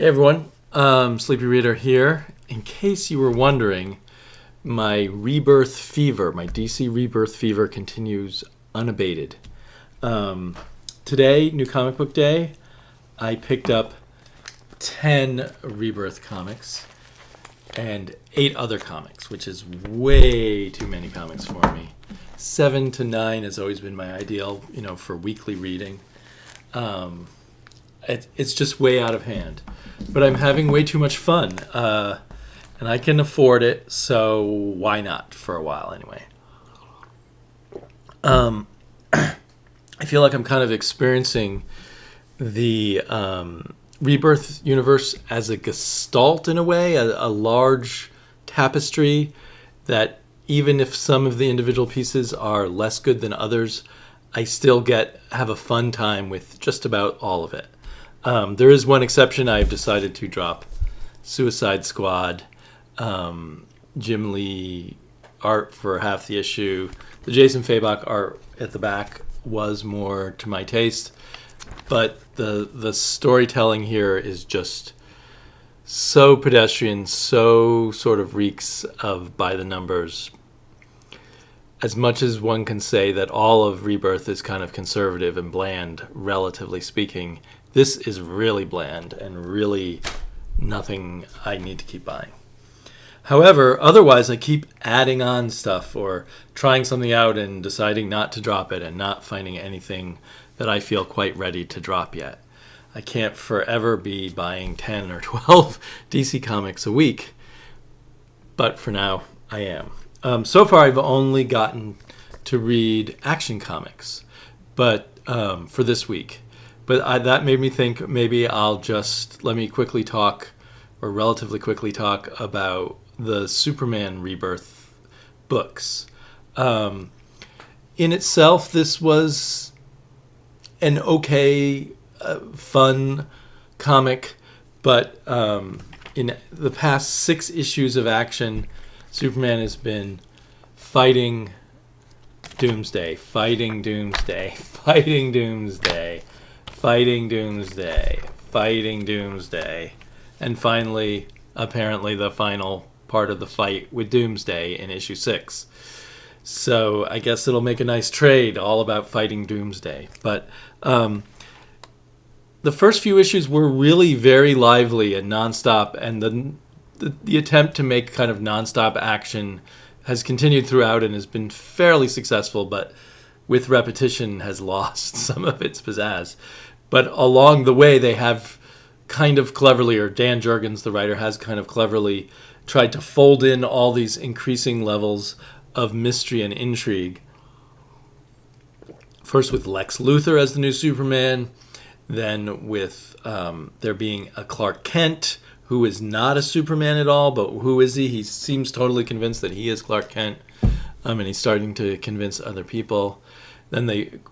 Hey everyone, Sleepy Reader here. In case you were wondering, my Rebirth fever, my DC Rebirth fever continues unabated. Today, New Comic Book Day, I picked up 10 Rebirth comics and 8 other comics, which is way too many comics for me. 7 to 9 has always been my ideal, for weekly reading. It's just way out of hand. But I'm having way too much fun. And I can afford it, so why not for a while anyway. I feel like I'm kind of experiencing the Rebirth universe as a gestalt in a way, a large tapestry that even if some of the individual pieces are less good than others, I still have a fun time with just about all of it. There is one exception. I've decided to drop Suicide Squad, Jim Lee art for half the issue. The Jason Fabok art at the back was more to my taste, but the storytelling here is just so pedestrian, so sort of reeks of by the numbers. As much as one can say that all of Rebirth is kind of conservative and bland, relatively speaking, this is really bland and really nothing I need to keep buying. However, otherwise I keep adding on stuff or trying something out and deciding not to drop it and not finding anything that I feel quite ready to drop yet. I can't forever be buying 10 or 12 DC comics a week, but for now I am. So far I've only gotten to read Action Comics, but for this week. But that made me think maybe let me quickly talk, or relatively quickly talk, about the Superman Rebirth books. In itself, this was an okay, fun comic, but in the past 6 issues of Action, Superman has been fighting Doomsday, fighting Doomsday, fighting Doomsday, fighting Doomsday, fighting Doomsday, and finally, apparently, the final part of the fight with Doomsday in issue 6. So I guess it'll make a nice trade, all about fighting Doomsday. But the first few issues were really very lively and nonstop, and the attempt to make kind of nonstop action has continued throughout and has been fairly successful, but with repetition has lost some of its pizzazz. But along the way, they have kind of cleverly, or Dan Jurgens, the writer, has kind of cleverly tried to fold in all these increasing levels of mystery and intrigue. First with Lex Luthor as the new Superman, then with there being a Clark Kent, who is not a Superman at all, but who is he? He seems totally convinced that he is Clark Kent, and he's starting to convince other people. Then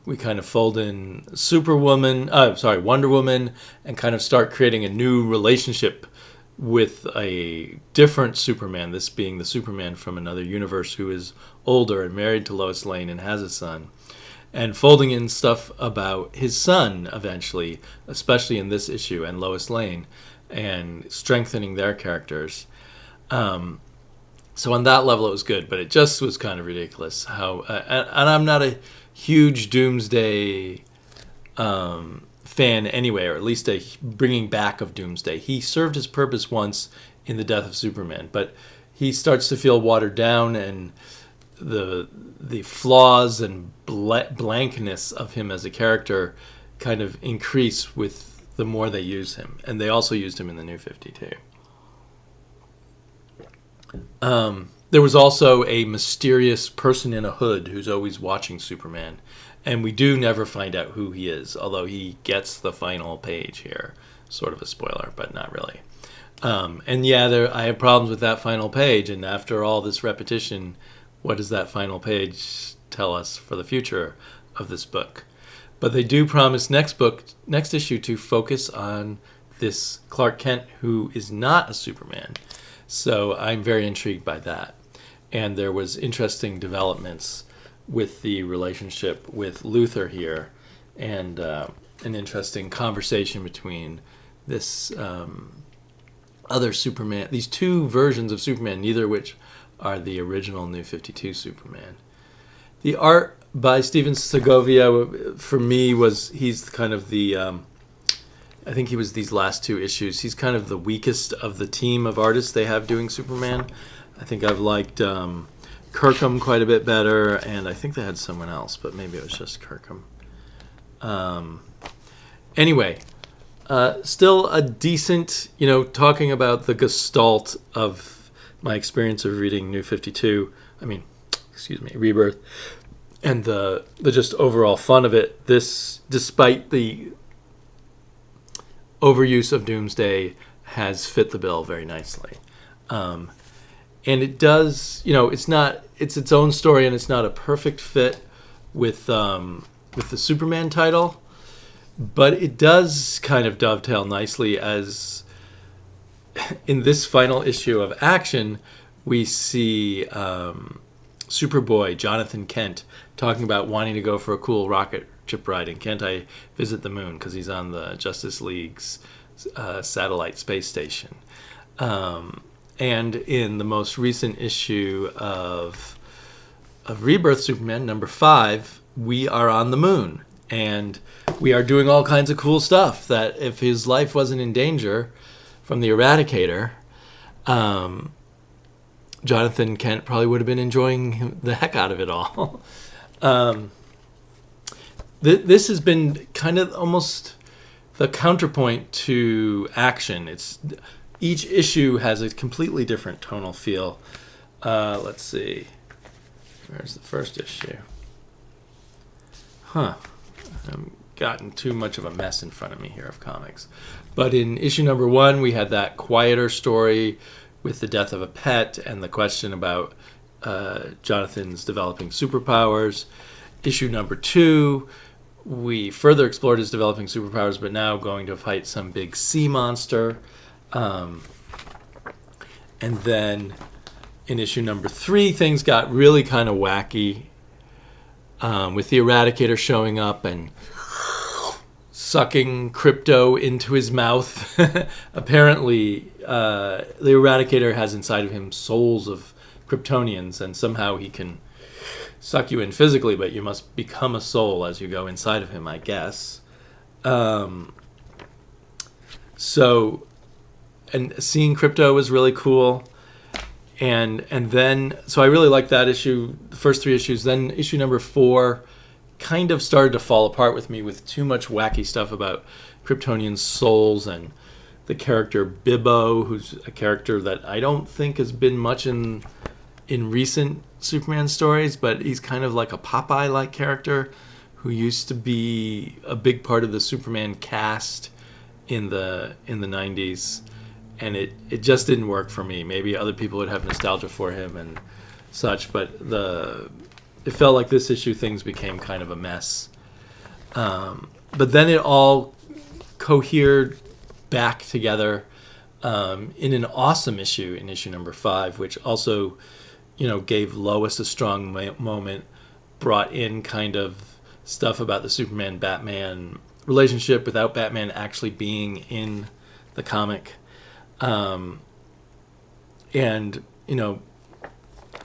we kind of fold in Wonder Woman, and kind of start creating a new relationship with a different Superman, this being the Superman from another universe who is older and married to Lois Lane and has a son. And folding in stuff about his son eventually, especially in this issue, and Lois Lane, and strengthening their characters. So on that level it was good, but it just was kind of ridiculous how and I'm not a huge Doomsday fan anyway, or at least a bringing back of Doomsday. He served his purpose once in The Death of Superman, but he starts to feel watered down, and the flaws and blankness of him as a character kind of increase with the more they use him. And they also used him in the New 52. There was also a mysterious person in a hood who's always watching Superman. And we do never find out who he is, although he gets the final page here. Sort of a spoiler, but not really. I have problems with that final page. And after all this repetition, what does that final page tell us for the future of this book? But they do promise next issue, to focus on this Clark Kent who is not a Superman. So I'm very intrigued by that. And there was interesting developments with the relationship with Luthor here, and an interesting conversation between this other Superman, these two versions of Superman, neither of which are the original New 52 Superman. The art by Steven Segovia, for me, he's kind of the, I think he was these last two issues, he's kind of the weakest of the team of artists they have doing Superman. I think I've liked Kirkham quite a bit better, and I think they had someone else, but maybe it was just Kirkham. Anyway, still a decent, talking about the gestalt of my experience of reading New 52, Rebirth, and the just overall fun of it. This, despite the overuse of Doomsday, has fit the bill very nicely. And it does, it's its own story, and it's not a perfect fit with the Superman title, but it does kind of dovetail nicely, as in this final issue of Action, we see Superboy, Jonathan Kent, talking about wanting to go for a cool rocket ship ride, and can't I visit the moon, because he's on the Justice League's satellite space station. And in the most recent issue of Rebirth Superman, number 5, we are on the moon. And we are doing all kinds of cool stuff that if his life wasn't in danger from the Eradicator, Jonathan Kent probably would have been enjoying the heck out of it all. This has been kind of almost the counterpoint to Action. Each issue has a completely different tonal feel. Let's see. Where's the first issue? I've gotten too much of a mess in front of me here of comics. But in issue number 1, we had that quieter story with the death of a pet and the question about Jonathan's developing superpowers. Issue number 2, we further explored his developing superpowers, but now going to fight some big sea monster. And then in issue number 3, things got really kind of wacky, with the Eradicator showing up and sucking Crypto into his mouth. Apparently, the Eradicator has inside of him souls of Kryptonians, and somehow he can suck you in physically, but you must become a soul as you go inside of him, I guess. So, and seeing Crypto was really cool. And then, so I really liked that issue, the first 3 issues. Then issue number 4 kind of started to fall apart with me, with too much wacky stuff about Kryptonian souls and the character Bibbo, who's a character that I don't think has been much in recent Superman stories, but he's kind of like a Popeye-like character who used to be a big part of the Superman cast in the 90s. And it just didn't work for me. Maybe other people would have nostalgia for him and such, but it felt like this issue things became kind of a mess. But then it all cohered back together in an awesome issue in issue number 5, which also, gave Lois a strong moment, brought in kind of stuff about the Superman-Batman relationship without Batman actually being in the comic. And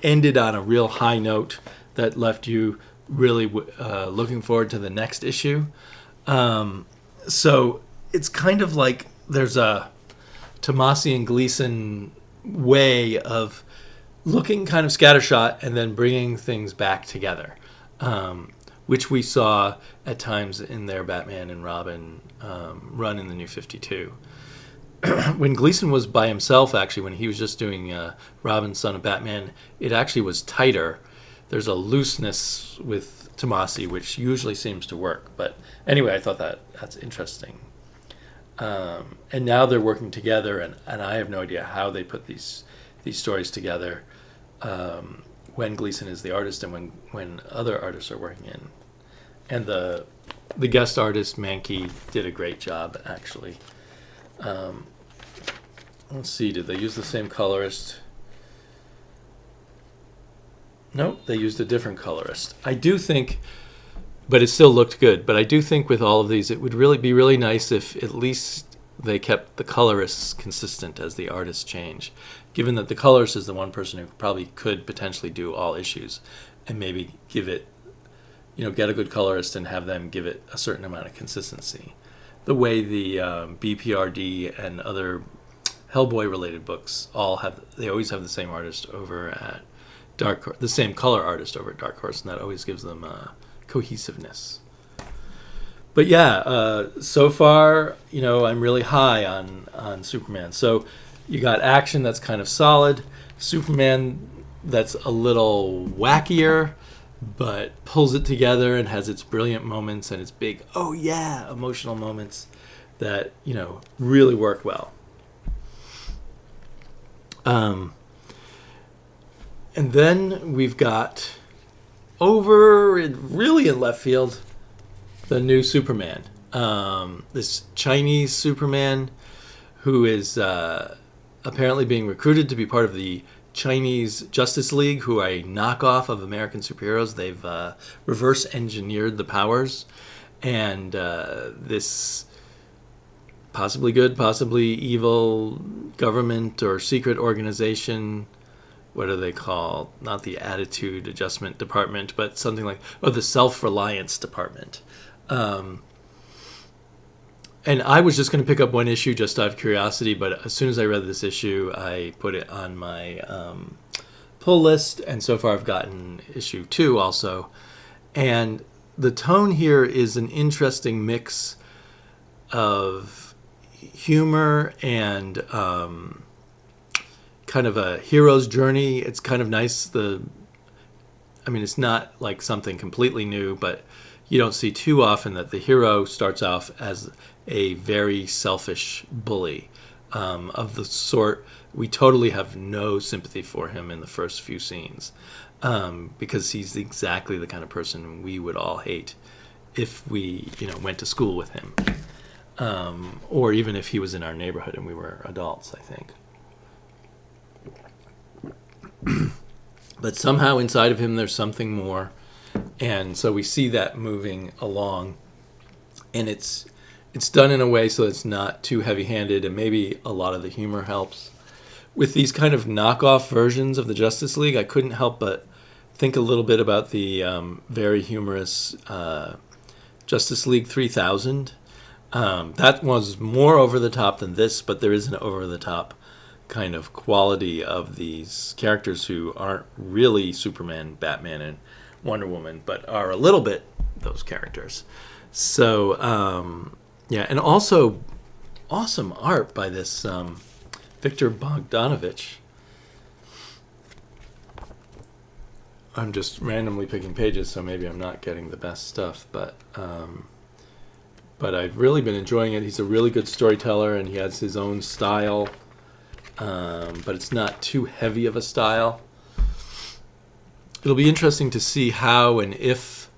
ended on a real high note that left you really looking forward to the next issue. So it's kind of like there's a Tomasi and Gleason way of looking kind of scattershot and then bringing things back together, which we saw at times in their Batman and Robin run in the New 52. When Gleason was by himself, actually, when he was just doing Robin, Son of Batman, it actually was tighter. There's a looseness with Tomasi, which usually seems to work. But anyway, I thought that's interesting. And now they're working together, and I have no idea how they put these stories together when Gleason is the artist and when other artists are working in. And the guest artist, Mankey, did a great job, actually. Let's see, did they use the same colorist? Nope, they used a different colorist. I do think, but it still looked good, but I do think with all of these, it would really be really nice if at least they kept the colorists consistent as the artists change, given that the colorist is the one person who probably could potentially do all issues and maybe give it, get a good colorist and have them give it a certain amount of consistency. The way the BPRD and other Hellboy related books they always have the same artist over at Dark Horse, the same color artist over at Dark Horse, and that always gives them cohesiveness. But yeah, so far, I'm really high on Superman. So you got action that's kind of solid, Superman that's a little wackier, but pulls it together and has its brilliant moments and its big, oh yeah, emotional moments that, really work well. And then we've got really in left field, the new Superman. This Chinese Superman who is apparently being recruited to be part of the Chinese Justice League, who are a knockoff of American superheroes. They've reverse engineered the powers. And this possibly good, possibly evil government or secret organization, what are they called? Not the Attitude Adjustment Department, but something like, the Self-Reliance Department. And I was just going to pick up one issue just out of curiosity, but as soon as I read this issue, I put it on my pull list, and so far I've gotten issue 2 also. And the tone here is an interesting mix of humor and kind of a hero's journey. It's kind of nice. It's not like something completely new, but you don't see too often that the hero starts off as a very selfish bully of the sort we totally have no sympathy for him in the first few scenes, because he's exactly the kind of person we would all hate if we went to school with him, or even if he was in our neighborhood and we were adults, I think. But somehow inside of him there's something more, and so we see that moving along, and it's done in a way so it's not too heavy-handed, and maybe a lot of the humor helps. With these kind of knockoff versions of the Justice League, I couldn't help but think a little bit about the very humorous Justice League 3000. That was more over the top than this, but there is an over the top kind of quality of these characters who aren't really Superman, Batman, and Wonder Woman, but are a little bit those characters. So, and also awesome art by this Victor Bogdanovich. I'm just randomly picking pages, so maybe I'm not getting the best stuff, but I've really been enjoying it. He's a really good storyteller, and he has his own style, but it's not too heavy of a style. It'll be interesting to see how and if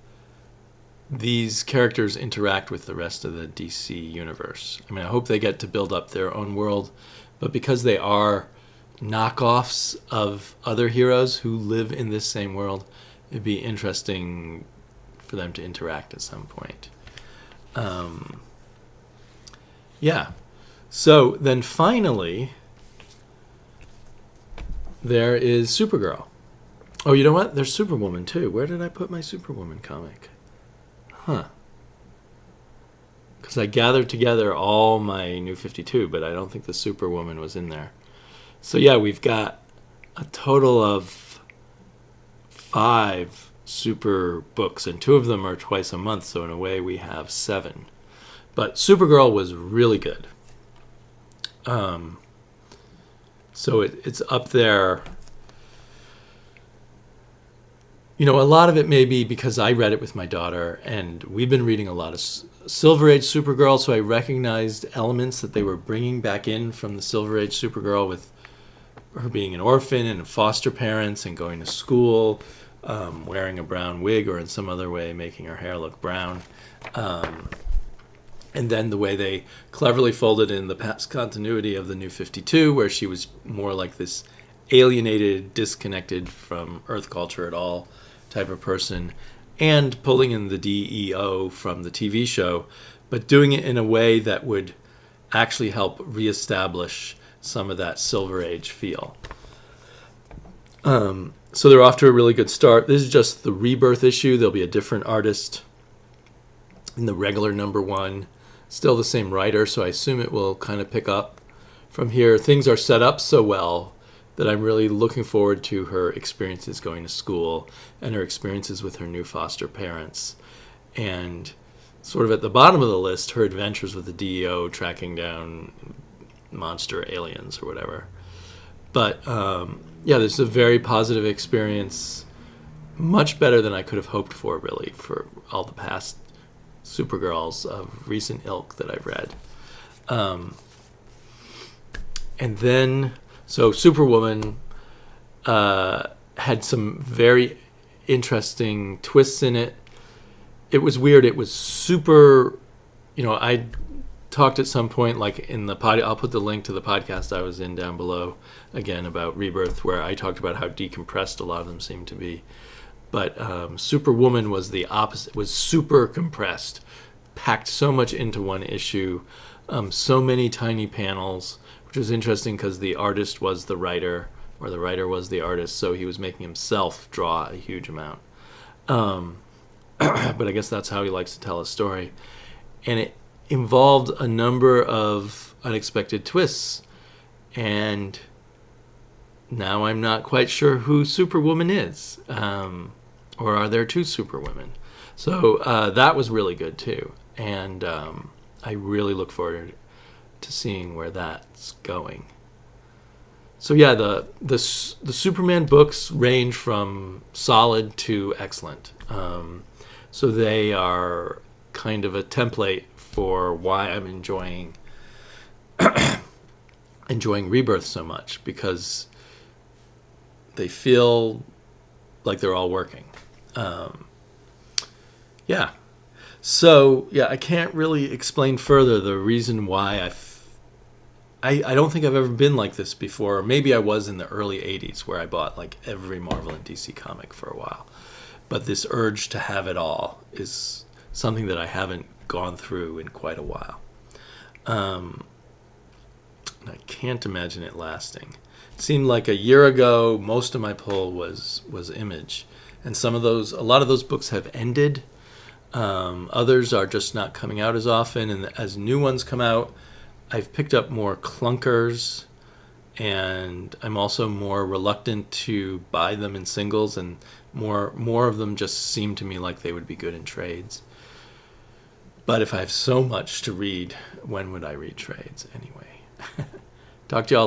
these characters interact with the rest of the DC universe. I hope they get to build up their own world, but because they are knockoffs of other heroes who live in this same world, it'd be interesting for them to interact at some point. So then finally, there is Supergirl. Oh, you know what? There's Superwoman too. Where did I put my Superwoman comic? Because I gathered together all my New 52, but I don't think the Superwoman was in there. So yeah, we've got a total of 5 super books, and 2 of them are twice a month, so in a way we have 7. But Supergirl was really good. So it's up there. A lot of it may be because I read it with my daughter, and we've been reading a lot of Silver Age Supergirl, so I recognized elements that they were bringing back in from the Silver Age Supergirl, with her being an orphan and foster parents and going to school, wearing a brown wig or in some other way making her hair look brown. And then the way they cleverly folded in the past continuity of the New 52, where she was more like this alienated, disconnected from Earth culture at all type of person, and pulling in the DEO from the TV show, but doing it in a way that would actually help reestablish some of that Silver Age feel. So they're off to a really good start. This is just the Rebirth issue. There'll be a different artist in the regular #1. Still the same writer, so I assume it will kind of pick up from here. Things are set up so well that I'm really looking forward to her experiences going to school and her experiences with her new foster parents. And sort of at the bottom of the list, her adventures with the DEO tracking down monster aliens or whatever. But yeah, this is a very positive experience, much better than I could have hoped for, really, for all the past Supergirls of recent ilk that I've read. And then, so Superwoman had some very interesting twists in it. It was weird. It was super, I talked at some point, like in the pod, I'll put the link to the podcast I was in down below, again, about Rebirth, where I talked about how decompressed a lot of them seem to be. But Superwoman was the opposite, was super compressed, packed so much into one issue, so many tiny panels, which was interesting because the artist was the writer, or the writer was the artist, so he was making himself draw a huge amount. But I guess that's how he likes to tell a story. And it involved a number of unexpected twists, and now I'm not quite sure who Superwoman is, or are there two Superwomen? So that was really good too, and I really look forward to seeing where that's going. So yeah, the Superman books range from solid to excellent. So they are kind of a template for why I'm enjoying Rebirth so much, because they feel like they're all working. Yeah. So, yeah, I can't really explain further the reason why I don't think I've ever been like this before. Maybe I was in the early 80s where I bought like every Marvel and DC comic for a while. But this urge to have it all is something that I haven't gone through in quite a while. I can't imagine it lasting. It seemed like a year ago, most of my pull was Image. And a lot of those books have ended. Others are just not coming out as often. And as new ones come out, I've picked up more clunkers, and I'm also more reluctant to buy them in singles, and more of them just seem to me like they would be good in trades. But if I have so much to read, when would I read trades anyway? Talk to y'all